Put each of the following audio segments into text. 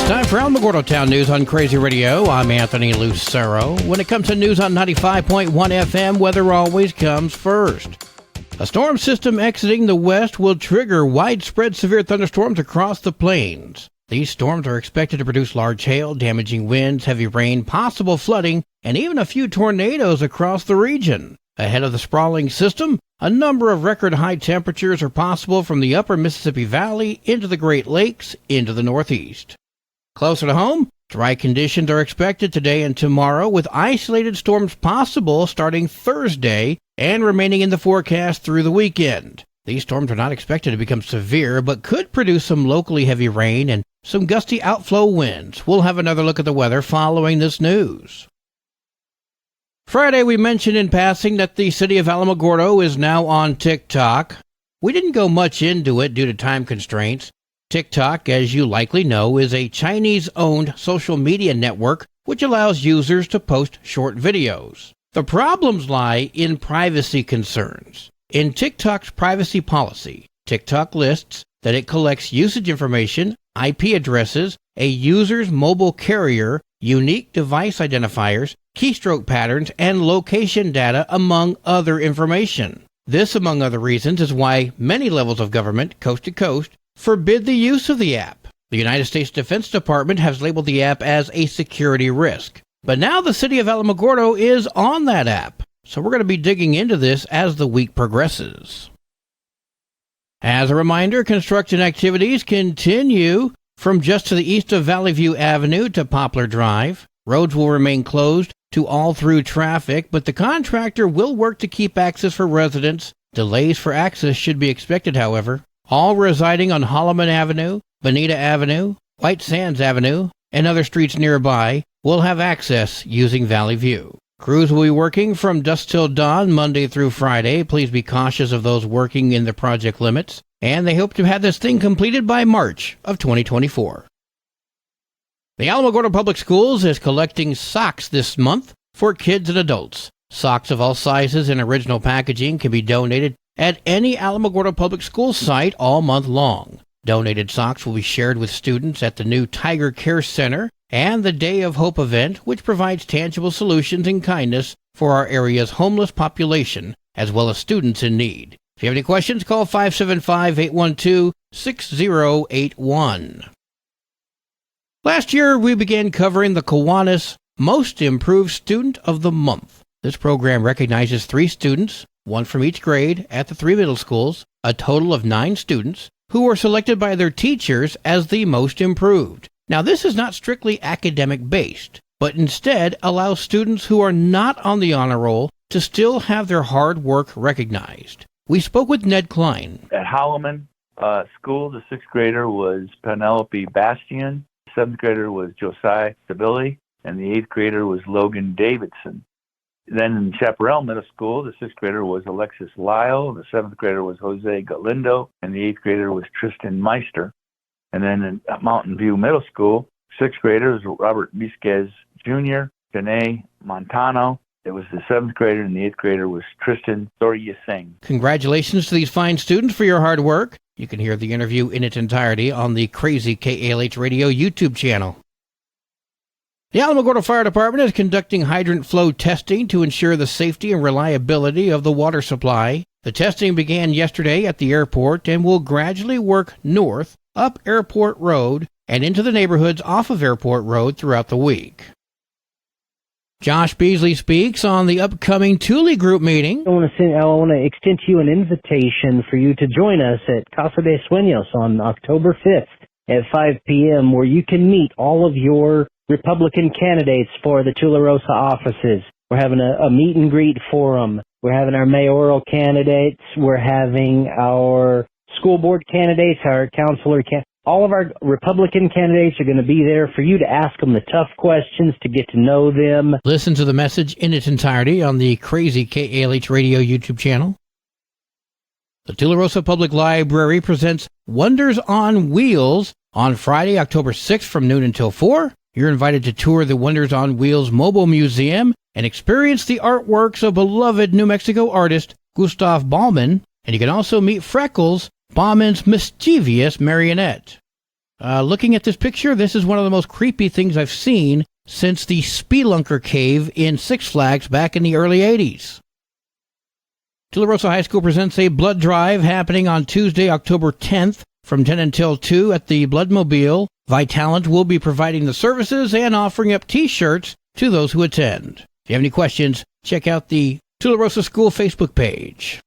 Time for Alamogordo Town News on Crazy Radio. I'm Anthony Lucero. When it comes to news on 95.1 FM, weather always comes first. A storm system exiting the west will trigger widespread severe thunderstorms across the plains. These storms are expected to produce large hail, damaging winds, heavy rain, possible flooding, and even a few tornadoes across the region. Ahead of the sprawling system, a number of record high temperatures are possible from the upper Mississippi Valley into the Great Lakes into the Northeast. Closer to home, dry conditions are expected today and tomorrow, with isolated storms possible starting Thursday and remaining in the forecast through the weekend. These storms are not expected to become severe, but could produce some locally heavy rain and some gusty outflow winds. We'll have another look at the weather following this news. Friday, we mentioned in passing that the city of Alamogordo is now on TikTok. We didn't go much into it due to time constraints. TikTok, as you likely know, is a Chinese-owned social media network which allows users to post short videos. The problems lie in privacy concerns. In TikTok's privacy policy, TikTok lists that it collects usage information, IP addresses, a user's mobile carrier, unique device identifiers, keystroke patterns, and location data, among other information. This, among other reasons, is why many levels of government, coast to coast, forbid the use of the app. The United States Defense Department has labeled the app as a security risk. But now the city of Alamogordo is on that app, so we're going to be digging into this as the week progresses. As a reminder, construction activities continue from just to the east of Valley View Avenue to Poplar Drive. Roads will remain closed to all through traffic, but the contractor will work to keep access for residents. Delays for access should be expected, however. All residing on Holloman Avenue, Bonita Avenue, White Sands Avenue, and other streets nearby will have access using Valley View. Crews will be working from dusk till dawn Monday through Friday. Please be cautious of those working in the project limits, and they hope to have this thing completed by March of 2024. The Alamogordo Public Schools is collecting socks this month for kids and adults. Socks of all sizes and original packaging can be donated at any Alamogordo Public School site all month long. Donated socks will be shared with students at the new Tiger Care Center and the Day of Hope event, which provides tangible solutions and kindness for our area's homeless population, as well as students in need. If you have any questions, call 575-812-6081. Last year, we began covering the Kiwanis Most Improved Student of the Month. This program recognizes 3 students, one from each grade at the 3 middle schools, a total of 9 students, who were selected by their teachers as the most improved. Now, this is not strictly academic-based, but instead allows students who are not on the honor roll to still have their hard work recognized. We spoke with Ned Klein. At Holloman School, the 6th grader was Penelope Bastian, the 7th grader was Josiah Stabili, and the 8th grader was Logan Davidson. Then in Chaparral Middle School, the 6th grader was Alexis Lyle, the 7th grader was Jose Galindo, and the 8th grader was Tristan Meister. And then in Mountain View Middle School, 6th grader was Robert Misquez Jr., Janae Montano. It was the 7th grader, and the 8th grader was Tristan Soria Singh. Congratulations to these fine students for your hard work. You can hear the interview in its entirety on the Crazy KALH Radio YouTube channel. The Alamogordo Fire Department is conducting hydrant flow testing to ensure the safety and reliability of the water supply. The testing began yesterday at the airport and will gradually work north, up Airport Road, and into the neighborhoods off of Airport Road throughout the week. Josh Beasley speaks on the upcoming Thule Group meeting. I want to extend to you an invitation for you to join us at Casa de Sueños on October 5th at 5 p.m., where you can meet all of your Republican candidates for the Tularosa offices. We're having a meet and greet forum. We're having our mayoral candidates. We're having our school board candidates, our councilor candidates. All of our Republican candidates are going to be there for you to ask them the tough questions, to get to know them. Listen to the message in its entirety on the Crazy KALH Radio YouTube channel. The Tularosa Public Library presents Wonders on Wheels on Friday, October 6th from noon until 4. You're invited to tour the Wonders on Wheels Mobile Museum and experience the artworks of beloved New Mexico artist Gustav Baumann, and you can also meet Freckles, Bauman's mischievous marionette. Looking at this picture, this is one of the most creepy things I've seen since the Spelunker Cave in Six Flags back in the early 80s. Tularosa High School presents a blood drive happening on Tuesday, October 10th from 10 until 2 at the Bloodmobile. Vitalant will be providing the services and offering up T-shirts to those who attend. If you have any questions, check out the Tularosa School Facebook page.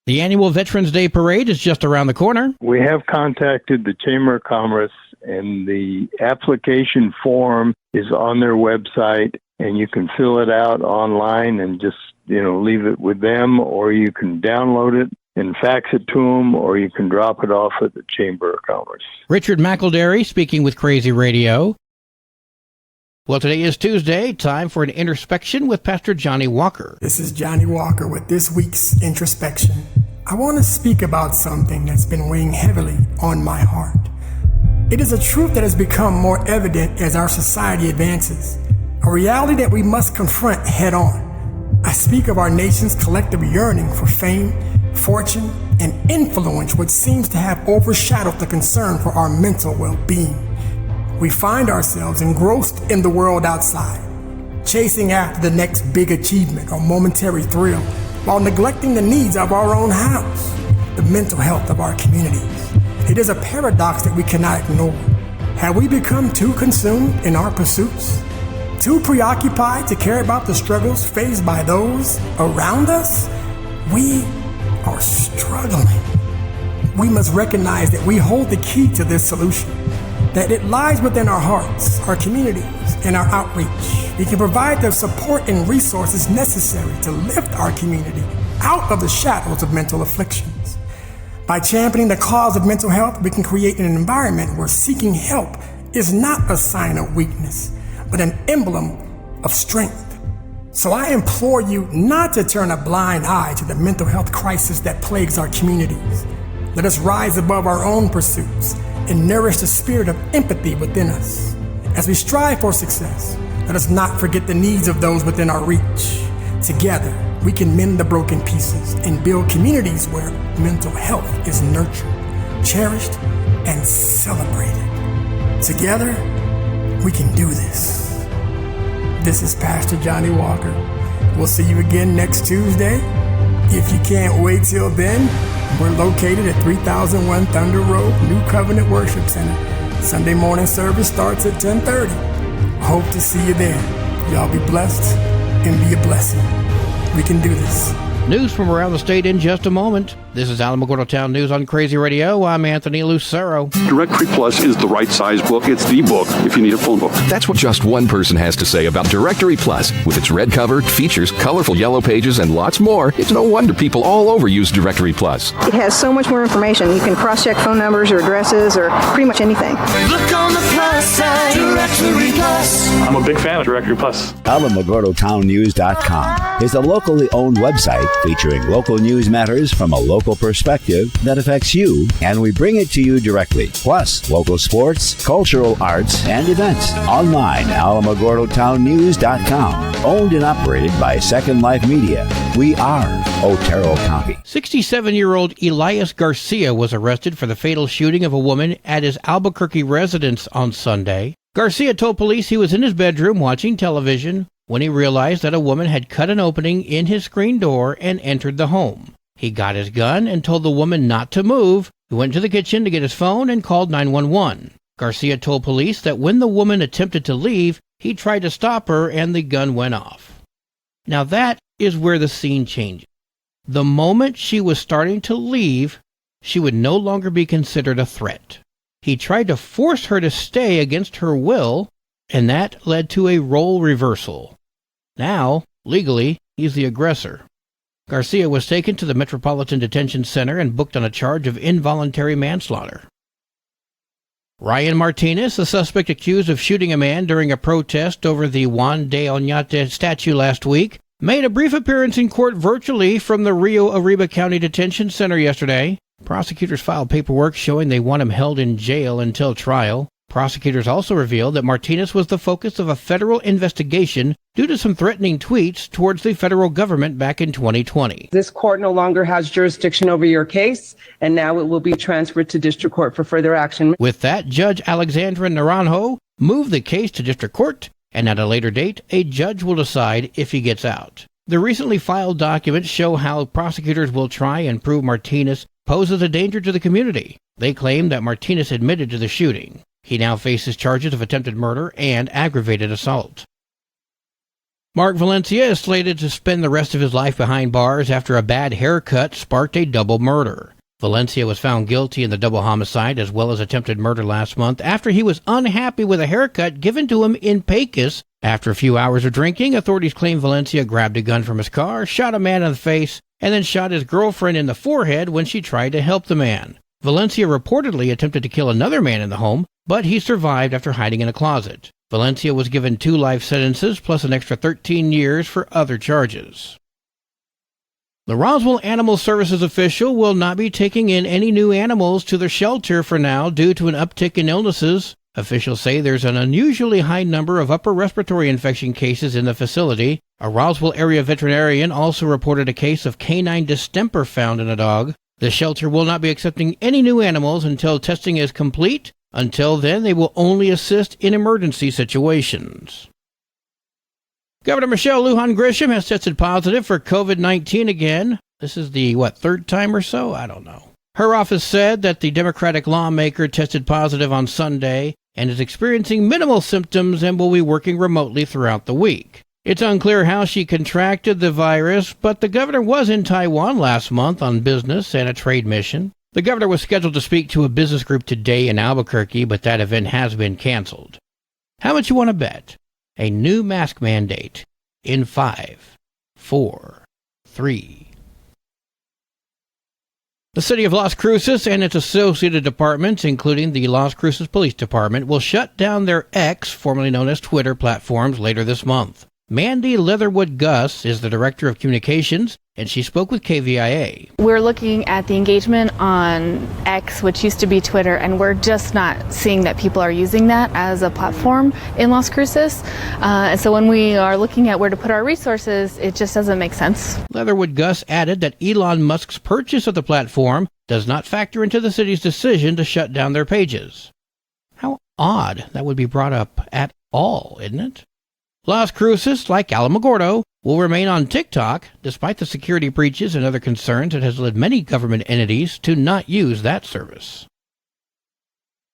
The annual Veterans Day Parade is just around the corner. We have contacted the Chamber of Commerce, and the application form is on their website, and you can fill it out online and just, leave it with them, or you can download it and fax it to them, or you can drop it off at the Chamber of Commerce. Richard McElderry speaking with Crazy Radio. Well, today is Tuesday, time for an introspection with Pastor Johnny Walker. This is Johnny Walker with this week's introspection. I want to speak about something that's been weighing heavily on my heart. It is a truth that has become more evident as our society advances, a reality that we must confront head on. I speak of our nation's collective yearning for fame, fortune, and influence, which seems to have overshadowed the concern for our mental well-being. We find ourselves engrossed in the world outside, chasing after the next big achievement or momentary thrill, while neglecting the needs of our own house, the mental health of our communities. It is a paradox that we cannot ignore. Have we become too consumed in our pursuits? Too preoccupied to care about the struggles faced by those around us? We are struggling. We must recognize that we hold the key to this solution, that it lies within our hearts, our communities, and our outreach. We can provide the support and resources necessary to lift our community out of the shadows of mental afflictions. By championing the cause of mental health, we can create an environment where seeking help is not a sign of weakness, but an emblem of strength. So I implore you not to turn a blind eye to the mental health crisis that plagues our communities. Let us rise above our own pursuits and nourish the spirit of empathy within us. As we strive for success, let us not forget the needs of those within our reach. Together, we can mend the broken pieces and build communities where mental health is nurtured, cherished, and celebrated. Together, we can do this. This is Pastor Johnny Walker. We'll see you again next Tuesday. If you can't wait till then, we're located at 3001 Thunder Road, New Covenant Worship Center. Sunday morning service starts at 10:30. Hope to see you there. Y'all be blessed and be a blessing. We can do this. News from around the state in just a moment. This is Alamogordo Town News on Crazy Radio. I'm Anthony Lucero. Directory Plus is the right size book. It's the book if you need a phone book. That's what just one person has to say about Directory Plus. With its red cover, features, colorful yellow pages, and lots more, it's no wonder people all over use Directory Plus. It has so much more information. You can cross-check phone numbers or addresses or pretty much anything. Look on the plus side, Directory Plus. I'm a big fan of Directory Plus. AlamogordoTownNews.com is a locally owned website featuring local news matters from a local perspective that affects you, and we bring it to you directly. Plus, local sports, cultural arts, and events. Online, AlamogordoTownNews.com. Owned and operated by Second Life Media. We are Otero County. 67-year-old Elias Garcia was arrested for the fatal shooting of a woman at his Albuquerque residence on Sunday. Garcia told police he was in his bedroom watching television when he realized that a woman had cut an opening in his screen door and entered the home. He got his gun and told the woman not to move. He went to the kitchen to get his phone and called 911. Garcia told police that when the woman attempted to leave, he tried to stop her and the gun went off. Now that is where the scene changes. The moment she was starting to leave, she would no longer be considered a threat. He tried to force her to stay against her will, and that led to a role reversal. Now, legally, he's the aggressor. Garcia was taken to the Metropolitan Detention Center and booked on a charge of involuntary manslaughter. Ryan Martinez, a suspect accused of shooting a man during a protest over the Juan de Oñate statue last week, made a brief appearance in court virtually from the Rio Arriba County Detention Center yesterday. Prosecutors filed paperwork showing they want him held in jail until trial. Prosecutors also revealed that Martinez was the focus of a federal investigation due to some threatening tweets towards the federal government back in 2020. This court no longer has jurisdiction over your case, and now it will be transferred to district court for further action. With that, Judge Alexandra Naranjo moved the case to district court, and at a later date, a judge will decide if he gets out. The recently filed documents show how prosecutors will try and prove Martinez poses a danger to the community. They claim that Martinez admitted to the shooting. He now faces charges of attempted murder and aggravated assault. Mark Valencia is slated to spend the rest of his life behind bars after a bad haircut sparked a double murder. Valencia was found guilty in the double homicide as well as attempted murder last month after he was unhappy with a haircut given to him in Pecos. After a few hours of drinking, authorities claim Valencia grabbed a gun from his car, shot a man in the face, and then shot his girlfriend in the forehead when she tried to help the man. Valencia reportedly attempted to kill another man in the home, but he survived after hiding in a closet. Valencia was given 2 life sentences plus an extra 13 years for other charges. The Roswell Animal Services official will not be taking in any new animals to the shelter for now due to an uptick in illnesses. Officials say there's an unusually high number of upper respiratory infection cases in the facility. A Roswell area veterinarian also reported a case of canine distemper found in a dog. The shelter will not be accepting any new animals until testing is complete. Until then, they will only assist in emergency situations. Governor Michelle Lujan Grisham has tested positive for COVID-19 again. This is the, third time or so? I don't know. Her office said that the Democratic lawmaker tested positive on Sunday and is experiencing minimal symptoms and will be working remotely throughout the week. It's unclear how she contracted the virus, but the governor was in Taiwan last month on business and a trade mission. The governor was scheduled to speak to a business group today in Albuquerque, but that event has been canceled. How much you want to bet? A new mask mandate in 5, 4, 3. The city of Las Cruces and its associated departments, including the Las Cruces Police Department, will shut down their X, formerly known as Twitter, platforms later this month. Mandy Leatherwood Gus is the Director of Communications, and she spoke with KVIA. We're looking at the engagement on X, which used to be Twitter, and we're just not seeing that people are using that as a platform in Las Cruces. And so when we are looking at where to put our resources, it just doesn't make sense. Leatherwood Gus added that Elon Musk's purchase of the platform does not factor into the city's decision to shut down their pages. How odd that would be brought up at all, isn't it? Las Cruces, like Alamogordo, will remain on TikTok, despite the security breaches and other concerns that has led many government entities to not use that service.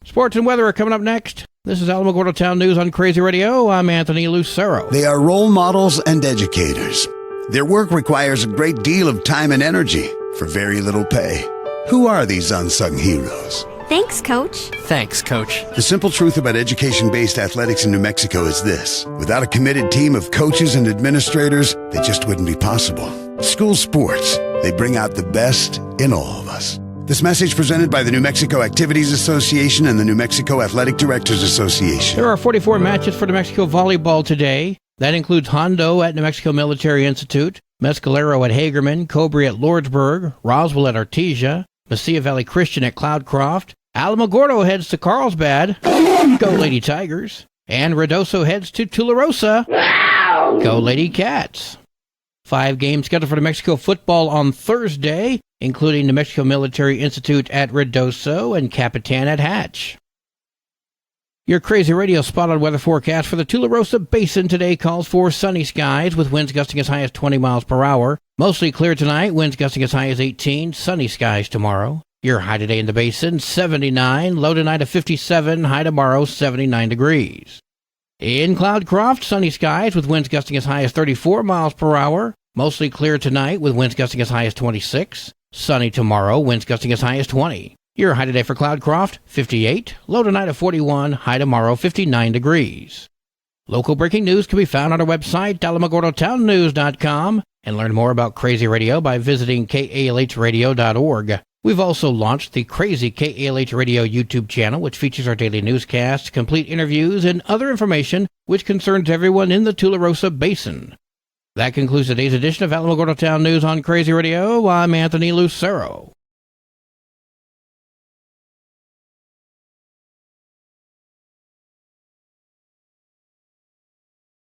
Sports and weather are coming up next. This is Alamogordo Town News on Crazy Radio. I'm Anthony Lucero. They are role models and educators. Their work requires a great deal of time and energy for very little pay. Who are these unsung heroes? Thanks, Coach. Thanks, Coach. The simple truth about education-based athletics in New Mexico is this. Without a committed team of coaches and administrators, they just wouldn't be possible. School sports, they bring out the best in all of us. This message presented by the New Mexico Activities Association and the New Mexico Athletic Directors Association. There are 44 matches for New Mexico volleyball today. That includes Hondo at New Mexico Military Institute, Mescalero at Hagerman, Cobry at Lordsburg, Roswell at Artesia, Mesilla Valley Christian at Cloudcroft, Alamogordo heads to Carlsbad, go Lady Tigers, and Ruidoso heads to Tularosa, go Lady Cats. 5 games scheduled for New Mexico football on Thursday, including New Mexico Military Institute at Ruidoso and Capitan at Hatch. Your Crazy Radio spot-on weather forecast for the Tularosa Basin today calls for sunny skies with winds gusting as high as 20 miles per hour. Mostly clear tonight, winds gusting as high as 18, sunny skies tomorrow. Your high today in the basin, 79, low tonight of 57, high tomorrow, 79 degrees. In Cloudcroft, sunny skies with winds gusting as high as 34 miles per hour. Mostly clear tonight with winds gusting as high as 26. Sunny tomorrow, winds gusting as high as 20. Your high today for Cloudcroft, 58, low tonight of 41, high tomorrow, 59 degrees. Local breaking news can be found on our website, alamogordotownnews.com, and learn more about Crazy Radio by visiting kalhradio.org. We've also launched the Crazy KALH Radio YouTube channel, which features our daily newscasts, complete interviews, and other information which concerns everyone in the Tularosa Basin. That concludes today's edition of Alamogordo Town News on Crazy Radio. I'm Anthony Lucero.